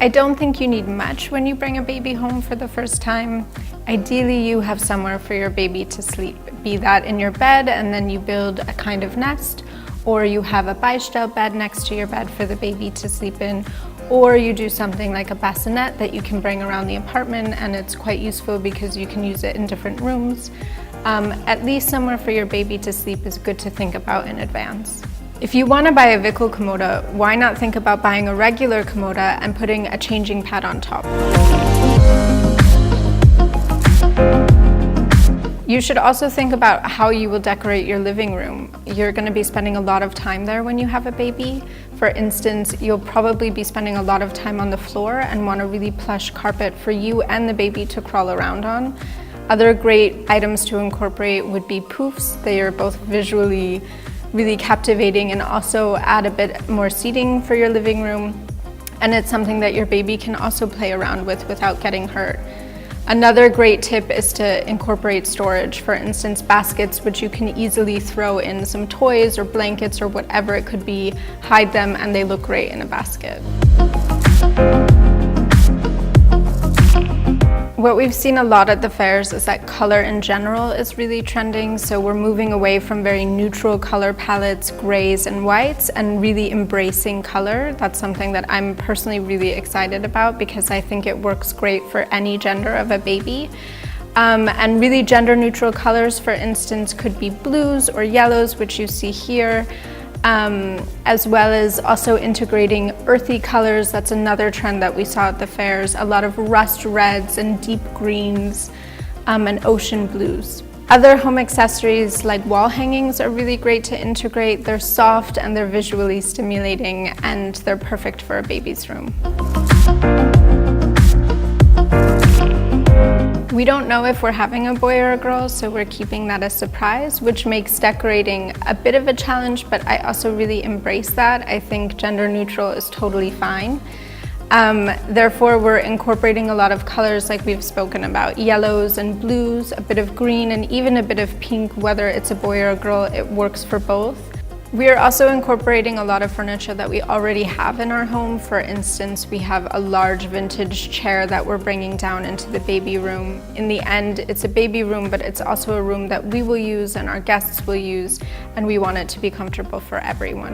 don't think you need much when you bring a baby home for the first time. Ideally, you have somewhere for your baby to sleep, be that in your bed and then you build a kind of nest, or you have a Beistell bed next to your bed for the baby to sleep in, or you do something like a bassinet that you can bring around the apartment, and it's quite useful because you can use it in different rooms. At least somewhere for your baby to sleep is good to think about in advance. If you want to buy a wickelkommode, why not think about buying a regular commode and putting a changing pad on top? You should also think about how you will decorate your living room. You're going to be spending a lot of time there when you have a baby. For instance, you'll probably be spending a lot of time on the floor and want a really plush carpet for you and the baby to crawl around on. Other great items to incorporate would be poofs. They are both visually really captivating and also add a bit more seating for your living room. And it's something that your baby can also play around with without getting hurt. Another great tip is to incorporate storage. For instance, baskets which you can easily throw in some toys or blankets or whatever it could be, hide them, and they look great in a basket. What we've seen a lot at the fairs is that color in general is really trending, so we're moving away from very neutral color palettes, grays and whites, and really embracing color. That's something that I'm personally really excited about because I think it works great for any gender of a baby. And really gender neutral colors, for instance, could be blues or yellows, which you see here. As well as also integrating earthy colors. That's another trend that we saw at the fairs. A lot of rust reds and deep greens and ocean blues. Other home accessories like wall hangings are really great to integrate. They're soft and they're visually stimulating, and they're perfect for a baby's room. We don't know if we're having a boy or a girl, so we're keeping that a surprise, which makes decorating a bit of a challenge, but I also really embrace that. I think gender neutral is totally fine. Therefore, we're incorporating a lot of colors like we've spoken about, yellows and blues, a bit of green, and even a bit of pink. Whether it's a boy or a girl, it works for both. We are also incorporating a lot of furniture that we already have in our home. For instance, we have a large vintage chair that we're bringing down into the baby room. In the end, it's a baby room, but it's also a room that we will use and our guests will use, and we want it to be comfortable for everyone.